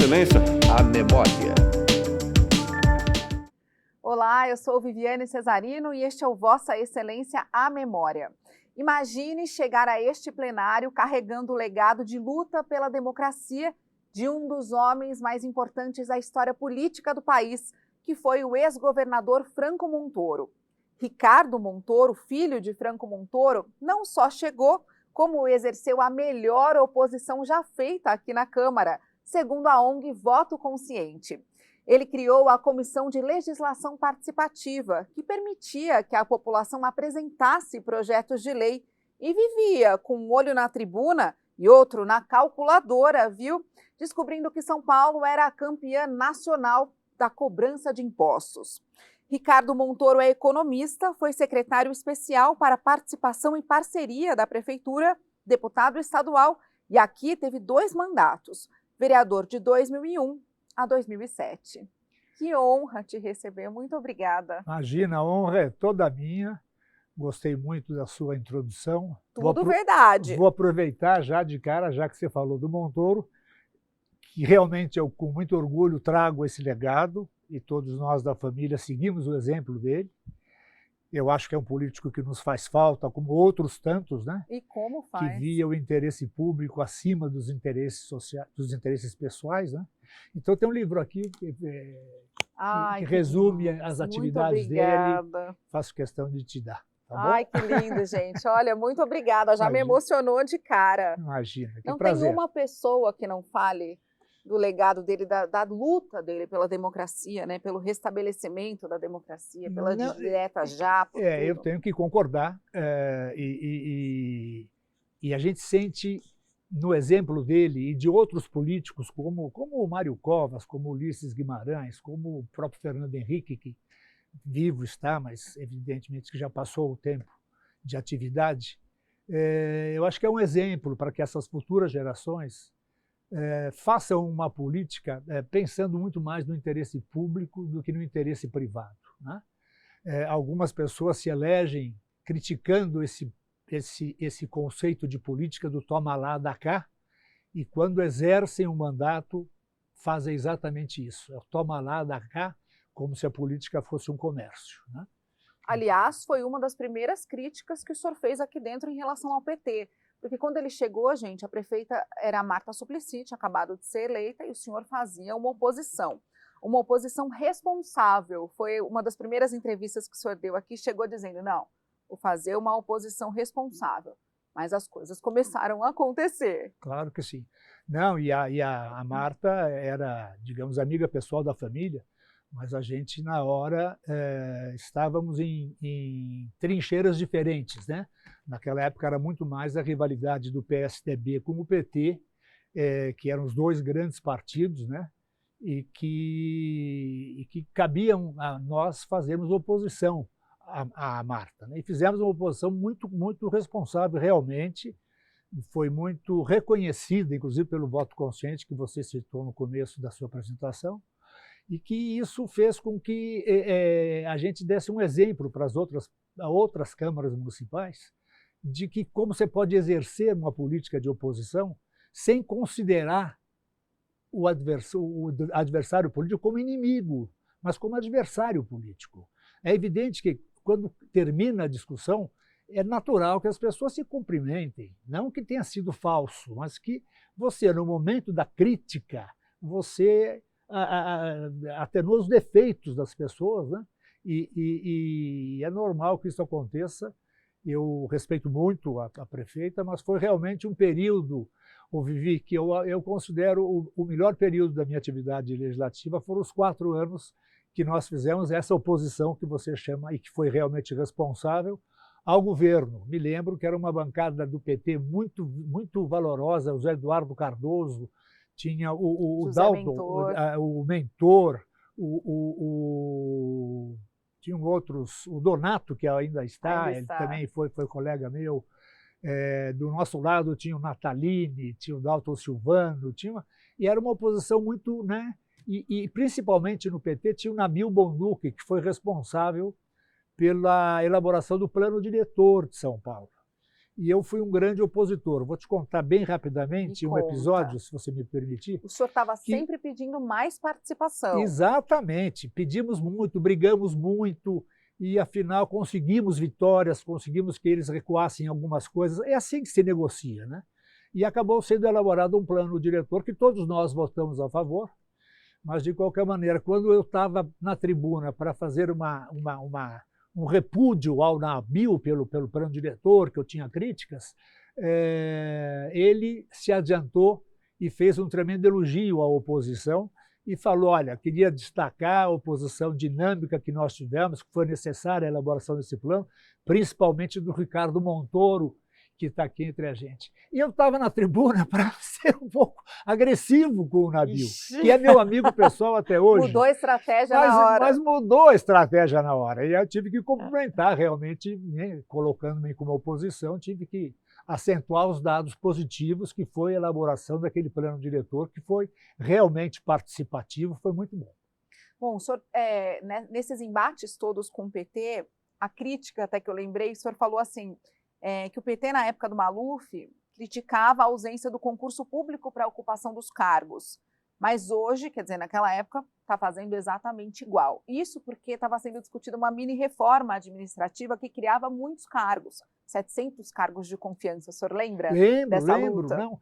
Excelência, a memória. Olá, eu sou Viviane Cesarino e este é o Vossa Excelência, a Memória. Imagine chegar a este plenário carregando o legado de luta pela democracia de um dos homens mais importantes da história política do país, que foi o ex-governador Franco Montoro. Ricardo Montoro, filho de Franco Montoro, não só chegou, como exerceu a melhor oposição já feita aqui na Câmara, segundo a ONG Voto Consciente. Ele criou a Comissão de Legislação Participativa, que permitia que a população apresentasse projetos de lei e vivia com um olho na tribuna e outro na calculadora, viu? Descobrindo que São Paulo era a campeã nacional da cobrança de impostos. Ricardo Montoro é economista, foi secretário especial para participação e parceria da Prefeitura, deputado estadual e aqui teve 2 mandatos, vereador de 2001 a 2007. Que honra te receber, muito obrigada. Imagina, a honra é toda minha, gostei muito da sua introdução. Tudo verdade. Vou aproveitar já de cara, já que você falou do Montoro, que realmente eu com muito orgulho trago esse legado e todos nós da família seguimos o exemplo dele. Eu acho que é um político que nos faz falta, como outros tantos, né? E como faz? Que via o interesse público acima dos interesses sociais, dos interesses pessoais, né? Então tem um livro aqui que resume as atividades dele. Faço questão de te dar. Tá bom? Ai, que lindo, gente. Olha, muito obrigada. Já me emocionou de cara. Imagina, que não prazer. Tem uma pessoa que não fale do legado dele, da luta dele pela democracia, né? Pelo restabelecimento da democracia, pela direta já. Eu tenho que concordar. E a gente sente no exemplo dele e de outros políticos, como o Mário Covas, como Ulisses Guimarães, como o próprio Fernando Henrique, que vivo está, mas evidentemente que já passou o tempo de atividade. Eu acho que é um exemplo para que essas futuras gerações façam uma política pensando muito mais no interesse público do que no interesse privado, né? Algumas pessoas se elegem criticando esse conceito de política do toma lá, dá cá, e quando exercem um mandato fazem exatamente isso, toma lá, dá cá, como se a política fosse um comércio, né? Aliás, foi uma das primeiras críticas que o senhor fez aqui dentro em relação ao PT. Porque quando ele chegou, gente, a prefeita era a Marta Suplicy, tinha acabado de ser eleita, e o senhor fazia uma oposição responsável. Foi uma das primeiras entrevistas que o senhor deu aqui, chegou dizendo, não, vou fazer uma oposição responsável. Mas as coisas começaram a acontecer. Claro que sim. Não, e a Marta era, digamos, amiga pessoal da família, mas a gente, na hora, estávamos em trincheiras diferentes, né? Naquela época era muito mais a rivalidade do PSDB com o PT, que eram os 2 grandes partidos, né? E que cabiam a nós fazermos oposição à Marta, né? E fizemos uma oposição muito, muito responsável, realmente. Foi muito reconhecida, inclusive pelo voto consciente que você citou no começo da sua apresentação, e que isso fez com que a gente desse um exemplo para as outras câmaras municipais de que como você pode exercer uma política de oposição sem considerar o adversário político como inimigo, mas como adversário político. É evidente que quando termina a discussão, é natural que as pessoas se cumprimentem, não que tenha sido falso, mas que você, no momento da crítica, você atenua os defeitos das pessoas, né? E é normal que isso aconteça. Eu respeito muito a prefeita, mas foi realmente um período, Vivi, que eu considero o melhor período da minha atividade legislativa, foram os 4 anos que nós fizemos essa oposição que você chama e que foi realmente responsável ao governo. Me lembro que era uma bancada do PT muito, muito valorosa, o José Eduardo Cardoso, tinha o Dalton, o Mentor, tinham outros, o Donato, que ainda está, ele também foi colega meu. Do nosso lado tinha o Natalini, tinha o Dalton Silvano, e era uma oposição muito, né? E principalmente no PT tinha o Nabil Bonduque, que foi responsável pela elaboração do plano diretor de São Paulo. e eu fui um grande opositor. Vou te contar bem rapidamente um episódio, se você me permitir. O senhor estava sempre pedindo mais participação. Exatamente, pedimos muito, brigamos muito, e afinal conseguimos vitórias, conseguimos que eles recuassem algumas coisas. É assim que se negocia, né? E acabou sendo elaborado um plano diretor que todos nós votamos a favor, mas de qualquer maneira, quando eu estava na tribuna para fazer um repúdio ao Nabil pelo plano diretor, que eu tinha críticas, ele se adiantou e fez um tremendo elogio à oposição e falou, olha, queria destacar a oposição dinâmica que nós tivemos, que foi necessária a elaboração desse plano, principalmente do Ricardo Montoro, que está aqui entre a gente. E eu estava na tribuna para ser um pouco agressivo com o Nabil, que é meu amigo pessoal até hoje. Mudou a estratégia na hora. Mas mudou a estratégia na hora. E eu tive que complementar, realmente, né, colocando-me como oposição, tive que acentuar os dados positivos, que foi a elaboração daquele plano diretor, que foi realmente participativo, foi muito bom. Bom, o senhor, nesses embates todos com o PT, a crítica até que eu lembrei, o senhor falou assim, que o PT, na época do Maluf, criticava a ausência do concurso público para a ocupação dos cargos. Mas hoje, quer dizer, naquela época, está fazendo exatamente igual. Isso porque estava sendo discutida uma mini-reforma administrativa que criava muitos cargos, 700 cargos de confiança. O senhor lembra dessa luta? Não.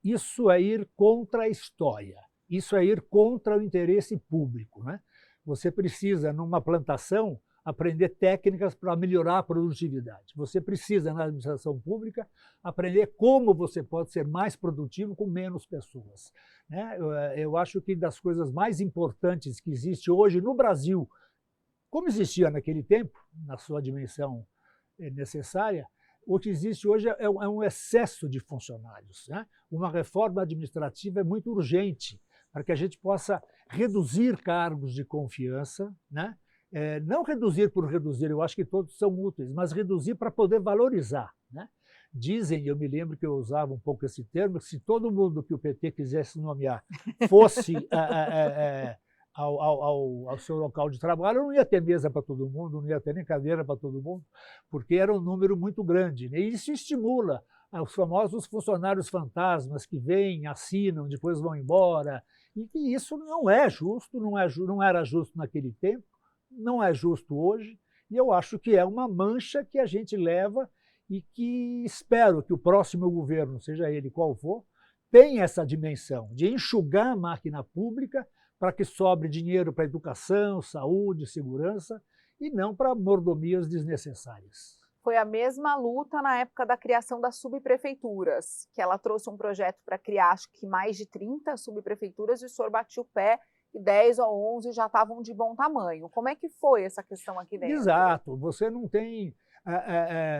Isso é ir contra a história, isso é ir contra o interesse público, né? Você precisa, numa plantação, aprender técnicas para melhorar a produtividade. Você precisa, na administração pública, aprender como você pode ser mais produtivo com menos pessoas, né? Eu acho que das coisas mais importantes que existe hoje no Brasil, como existia naquele tempo, na sua dimensão necessária, o que existe hoje é um excesso de funcionários, né? Uma reforma administrativa é muito urgente para que a gente possa reduzir cargos de confiança, né? Não reduzir por reduzir, eu acho que todos são úteis, mas reduzir para poder valorizar, né? Dizem, eu me lembro que eu usava um pouco esse termo, que se todo mundo que o PT quisesse nomear fosse ao seu local de trabalho, não ia ter mesa para todo mundo, não ia ter nem cadeira para todo mundo, porque era um número muito grande, né? E isso estimula os famosos funcionários fantasmas que vêm, assinam, depois vão embora, e que isso não é justo, não era justo naquele tempo, não é justo hoje, e eu acho que é uma mancha que a gente leva e que espero que o próximo governo, seja ele qual for, tenha essa dimensão de enxugar a máquina pública para que sobre dinheiro para educação, saúde, segurança e não para mordomias desnecessárias. Foi a mesma luta na época da criação das subprefeituras, que ela trouxe um projeto para criar, acho que mais de 30 subprefeituras, e o senhor batia o pé, e 10 ou 11 já estavam de bom tamanho. Como é que foi essa questão aqui dentro? Exato, você não tem...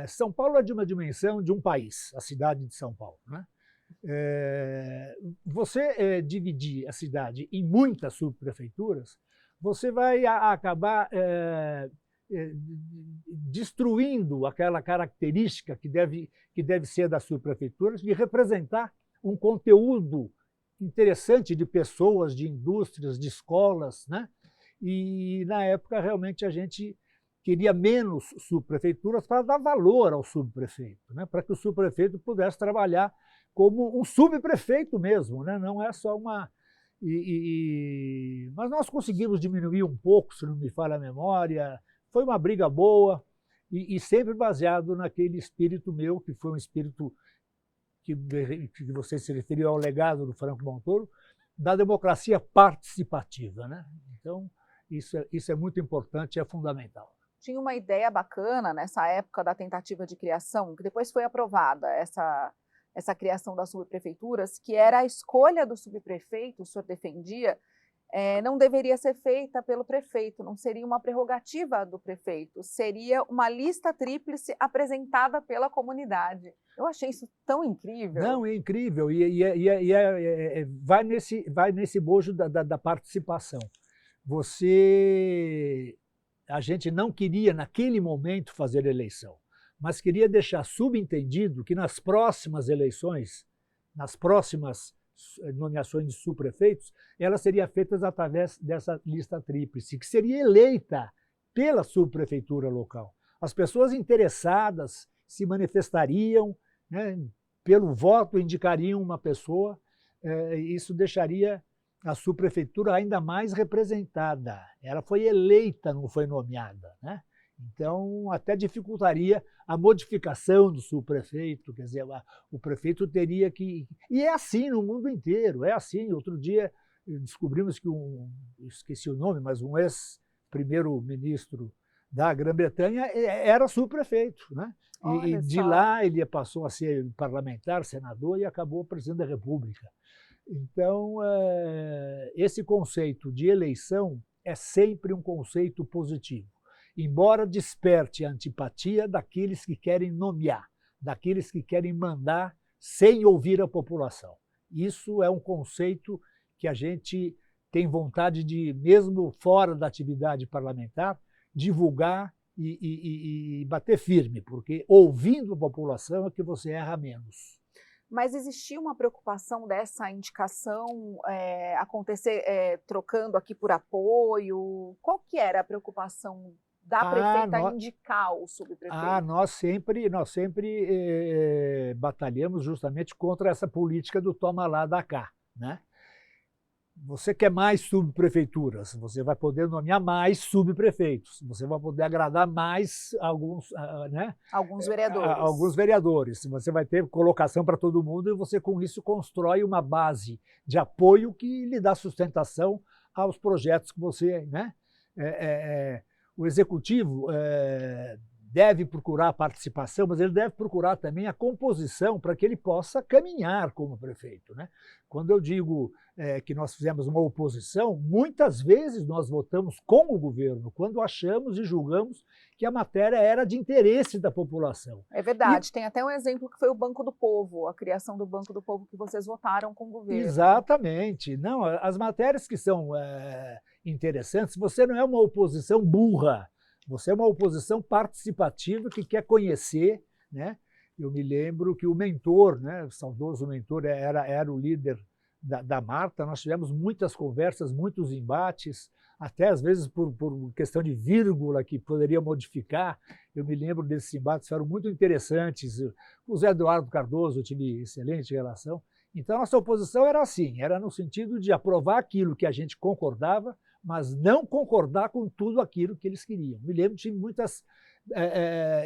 São Paulo é de uma dimensão de um país, a cidade de São Paulo, né? Você dividir a cidade em muitas subprefeituras, você vai acabar destruindo aquela característica que deve ser das subprefeituras, de representar um conteúdo interessante de pessoas, de indústrias, de escolas, né? E na época realmente a gente queria menos subprefeituras para dar valor ao subprefeito, né? Para que o subprefeito pudesse trabalhar como um subprefeito mesmo, né? Não é só uma... Mas nós conseguimos diminuir um pouco, se não me falha a memória, foi uma briga boa e sempre baseado naquele espírito meu, que foi um espírito que você se referiu ao legado do Franco Montoro, da democracia participativa, né? Então, isso é muito importante, é fundamental. Tinha uma ideia bacana nessa época da tentativa de criação, que depois foi aprovada, essa criação das subprefeituras, que era a escolha do subprefeito, o senhor defendia, não deveria ser feita pelo prefeito, não seria uma prerrogativa do prefeito, seria uma lista tríplice apresentada pela comunidade. Eu achei isso tão incrível. Não, é incrível, vai nesse bojo da participação. A gente não queria, naquele momento, fazer eleição, mas queria deixar subentendido que nas próximas eleições, nas próximas nomeações de subprefeitos, elas seriam feitas através dessa lista tríplice, que seria eleita pela subprefeitura local. As pessoas interessadas, se manifestariam, né, pelo voto, indicariam uma pessoa, isso deixaria a subprefeitura ainda mais representada. Ela foi eleita, não foi nomeada, né? Então, até dificultaria a modificação do subprefeito, quer dizer, o prefeito teria que... E é assim no mundo inteiro, é assim. Outro dia descobrimos que esqueci o nome, mas um ex-primeiro-ministro da Grã-Bretanha era subprefeito, né? E de lá ele passou a ser parlamentar, senador e acabou presidente da República. Então, esse conceito de eleição é sempre um conceito positivo, embora desperte a antipatia daqueles que querem nomear, daqueles que querem mandar sem ouvir a população. Isso é um conceito que a gente tem vontade de, mesmo fora da atividade parlamentar, divulgar e bater firme, porque ouvindo a população é que você erra menos. Mas existia uma preocupação dessa indicação acontecer trocando aqui por apoio? Qual que era a preocupação da prefeita indicar o subprefeito? Nós sempre batalhamos justamente contra essa política do toma lá, dá cá, né? Você quer mais subprefeituras, você vai poder nomear mais subprefeitos, você vai poder agradar mais alguns vereadores. Você vai ter colocação para todo mundo e você, com isso, constrói uma base de apoio que lhe dá sustentação aos projetos que você... né? O executivo deve procurar a participação, mas ele deve procurar também a composição para que ele possa caminhar como prefeito, né? Quando eu digo que nós fizemos uma oposição, muitas vezes nós votamos com o governo, quando achamos e julgamos que a matéria era de interesse da população. É verdade, tem até um exemplo que foi o Banco do Povo, a criação do Banco do Povo que vocês votaram com o governo. Exatamente. Não, as matérias que são interessantes, você não é uma oposição burra, você é uma oposição participativa que quer conhecer, né? Eu me lembro que o mentor, né, o saudoso mentor, era o líder da Marta. Nós tivemos muitas conversas, muitos embates, até às vezes por questão de vírgula que poderia modificar. Eu me lembro desses embates, foram muito interessantes. Com o Zé Eduardo Cardoso eu tive excelente relação. Então, a nossa oposição era assim, era no sentido de aprovar aquilo que a gente concordava, mas não concordar com tudo aquilo que eles queriam. Me lembro de muitos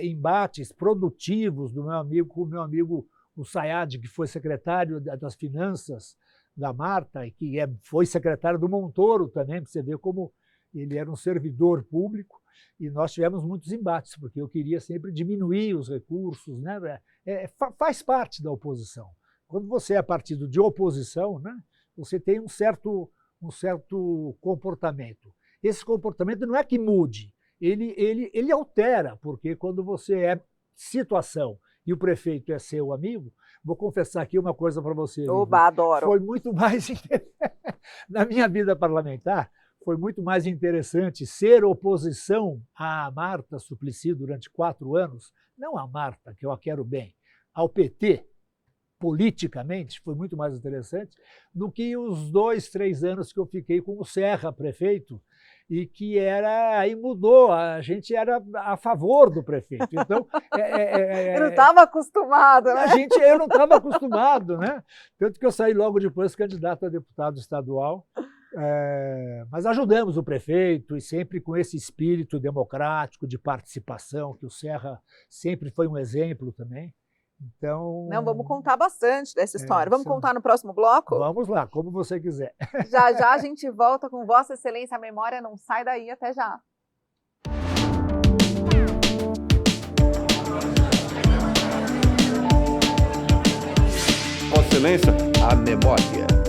embates produtivos com o meu amigo o Sayad, que foi secretário das Finanças da Marta e que foi secretário do Montoro também, para você ver como ele era um servidor público, e nós tivemos muitos embates, porque eu queria sempre diminuir os recursos, né? Faz parte da oposição. Quando você é partido de oposição, né, você tem um certo comportamento. Esse comportamento não é que mude, ele altera, porque quando você é situação e o prefeito é seu amigo, vou confessar aqui uma coisa para você. Oba, adoro. Foi muito mais na minha vida parlamentar, foi muito mais interessante ser oposição à Marta Suplicy durante 4 anos, não à Marta, que eu a quero bem, ao PT, politicamente, foi muito mais interessante do que os 2, 3 anos que eu fiquei com o Serra, prefeito, e que aí mudou, a gente era a favor do prefeito. Então, eu não estava acostumado, né? Eu não estava acostumado, né? Tanto que eu saí logo depois candidato a deputado estadual, mas ajudamos o prefeito e sempre com esse espírito democrático de participação, que o Serra sempre foi um exemplo também. Então, não, vamos contar bastante dessa história. Vamos contar no próximo bloco? Vamos lá, como você quiser. Já já a gente volta com Vossa Excelência. A memória não sai daí, até já. Vossa Excelência, a memória.